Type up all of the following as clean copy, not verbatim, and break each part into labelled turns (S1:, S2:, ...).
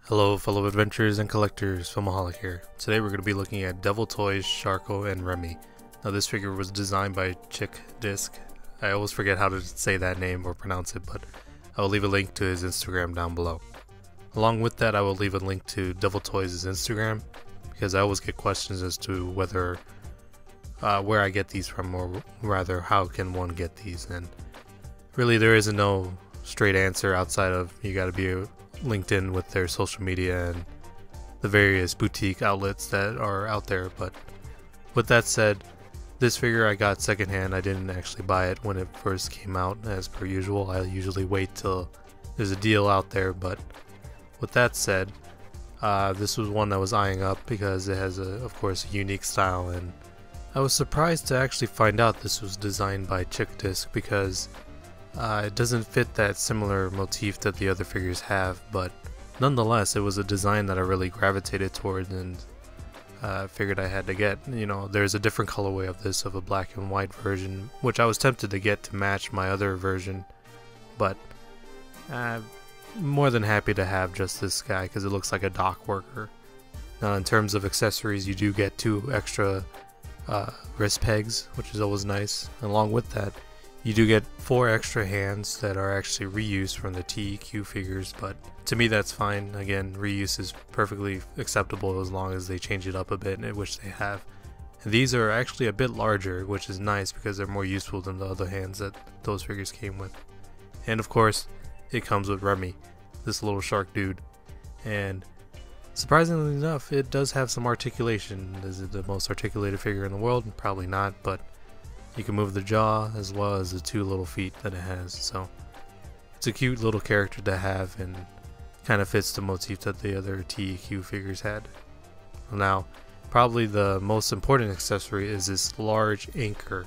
S1: Hello fellow adventurers and collectors, Filmaholic here. Today we're going to be looking at Devil Toys, Sharko, and Remi. Now this figure was designed by Chick Disc. I always forget how to say that name or pronounce it, but I will leave a link to his Instagram down below. Along with that, I will leave a link to Devil Toys' Instagram, because I always get questions as to whether where I get these from, or rather how can one get these, and really there isn't no straight answer outside of you gotta be linked in with their social media and the various boutique outlets that are out there. But with that said, this figure I got secondhand. I didn't actually buy it when it first came out, as per usual. I usually wait till there's a deal out there. But with that said, this was one I was eyeing up because it has of course a unique style, and I was surprised to actually find out this was designed by Chick Disc, because it doesn't fit that similar motif that the other figures have, but nonetheless it was a design that I really gravitated toward, and figured I had to get. You know, there's a different colorway of this, of a black and white version, which I was tempted to get to match my other version, but I'm more than happy to have just this guy because it looks like a dock worker. Now in terms of accessories, you do get 2 extra wrist pegs, which is always nice. Along with that, you do get 4 extra hands that are actually reused from the TEQ figures, but to me that's fine. Again, reuse is perfectly acceptable as long as they change it up a bit, which they have. And these are actually a bit larger, which is nice because they're more useful than the other hands that those figures came with. And of course, it comes with Remi, this little shark dude. And surprisingly enough, it does have some articulation. Is it the most articulated figure in the world? Probably not, but you can move the jaw as well as the 2 little feet that it has, so it's a cute little character to have and kind of fits the motif that the other TEQ figures had. Now, probably the most important accessory is this large anchor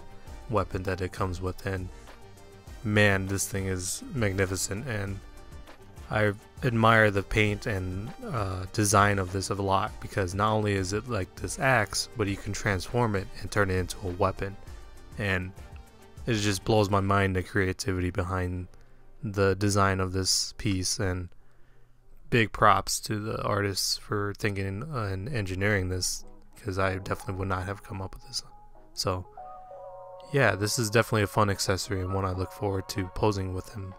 S1: weapon that it comes with, and man, this thing is magnificent, and I admire the paint and design of this a lot, because not only is it like this axe, but you can transform it and turn it into a weapon. And it just blows my mind, the creativity behind the design of this piece, and big props to the artists for thinking and engineering this, because I definitely would not have come up with this. So yeah, this is definitely a fun accessory and one I look forward to posing with him.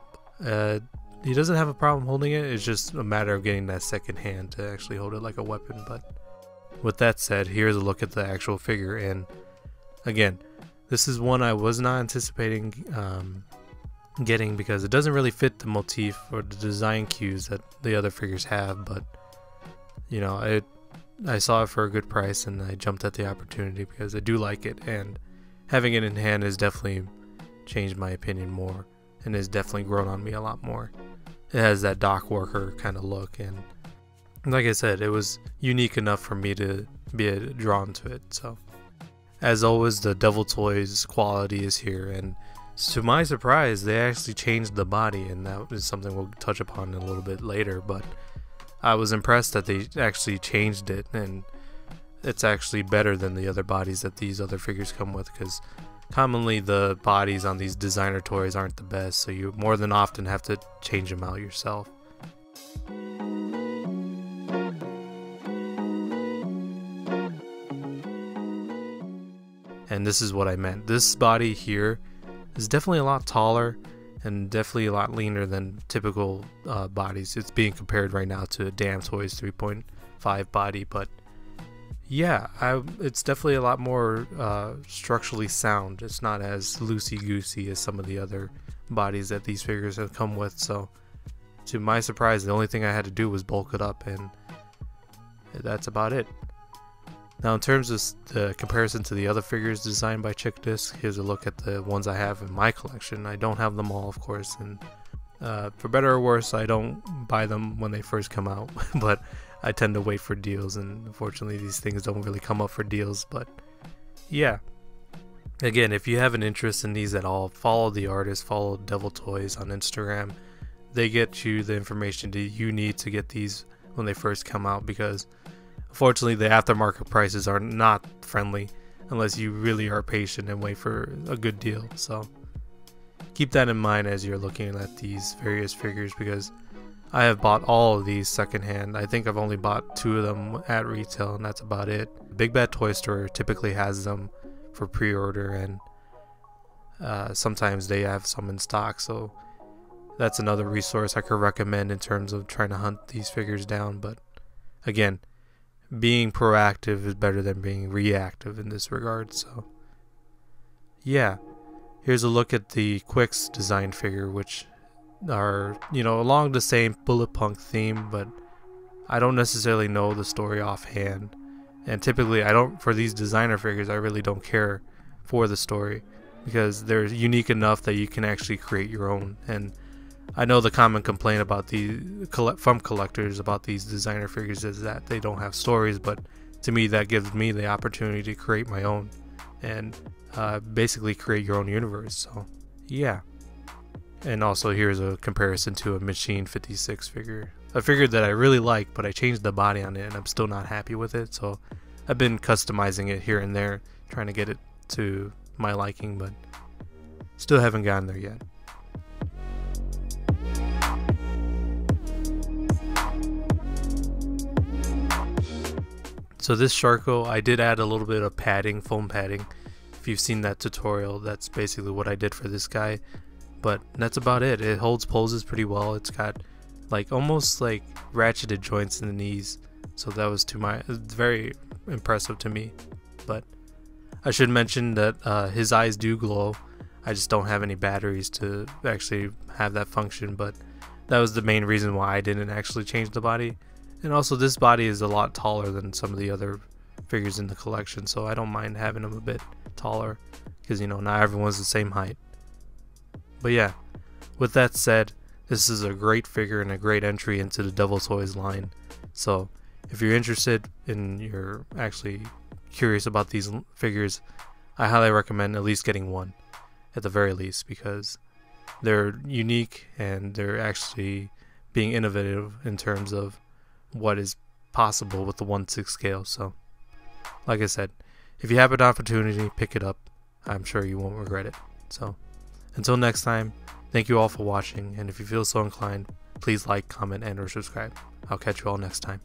S1: He doesn't have a problem holding it, it's just a matter of getting that second hand to actually hold it like a weapon. But with that said, here's a look at the actual figure, and again, this is one I was not anticipating getting, because it doesn't really fit the motif or the design cues that the other figures have, but you know, I saw it for a good price and I jumped at the opportunity because I do like it, and having it in hand has definitely changed my opinion more and has definitely grown on me a lot more. It has that dock worker kind of look, and like I said, it was unique enough for me to be drawn to it. So as always, the Devil Toys quality is here, and to my surprise, they actually changed the body, and that is something we'll touch upon a little bit later, but I was impressed that they actually changed it, and it's actually better than the other bodies that these other figures come with, because commonly the bodies on these designer toys aren't the best, so you more than often have to change them out yourself. And this is what I meant. This body here is definitely a lot taller and definitely a lot leaner than typical bodies. It's being compared right now to a Damn Toys 3.5 body, but yeah, it's definitely a lot more structurally sound. It's not as loosey-goosey as some of the other bodies that these figures have come with. So to my surprise, the only thing I had to do was bulk it up, and that's about it. Now in terms of the comparison to the other figures designed by Chick Disc, here's a look at the ones I have in my collection. I don't have them all, of course, and for better or worse, I don't buy them when they first come out, but I tend to wait for deals, and unfortunately these things don't really come up for deals. But yeah, again, if you have an interest in these at all, follow the artist, follow Devil Toys on Instagram. They get you the information that you need to get these when they first come out, because unfortunately the aftermarket prices are not friendly unless you really are patient and wait for a good deal. So keep that in mind as you're looking at these various figures, because I have bought all of these secondhand. I think I've only bought 2 of them at retail, and that's about it. Big Bad Toy Store typically has them for pre-order, and sometimes they have some in stock, so that's another resource I could recommend in terms of trying to hunt these figures down. But again, being proactive is better than being reactive in this regard. So yeah, here's a look at the Quicks design figure, which are, you know, along the same bullet punk theme, but I don't necessarily know the story offhand, and typically I don't, for these designer figures I really don't care for the story because they're unique enough that you can actually create your own. And I know the common complaint about from collectors about these designer figures is that they don't have stories, but to me that gives me the opportunity to create my own and basically create your own universe. So yeah. And also here's a comparison to a Machine 56 figure, a figure that I really like, but I changed the body on it and I'm still not happy with it, so I've been customizing it here and there, trying to get it to my liking, but still haven't gotten there yet. So this Sharko, I did add a little bit of padding, foam padding. If you've seen that tutorial, that's basically what I did for this guy. But that's about it. It holds poses pretty well. It's got like almost like ratcheted joints in the knees, so that was very impressive to me. But I should mention that his eyes do glow. I just don't have any batteries to actually have that function, but that was the main reason why I didn't actually change the body. And also this body is a lot taller than some of the other figures in the collection, so I don't mind having them a bit taller because, you know, not everyone's the same height. But yeah, with that said, this is a great figure and a great entry into the Devil Toys line. So if you're interested and you're actually curious about these figures, I highly recommend at least getting one at the very least, because they're unique and they're actually being innovative in terms of what is possible with the 1/6 scale. So like I said, if you have an opportunity, pick it up. I'm sure you won't regret it. So until next time, thank you all for watching, and if you feel so inclined, please like, comment, and or subscribe. I'll catch you all next time.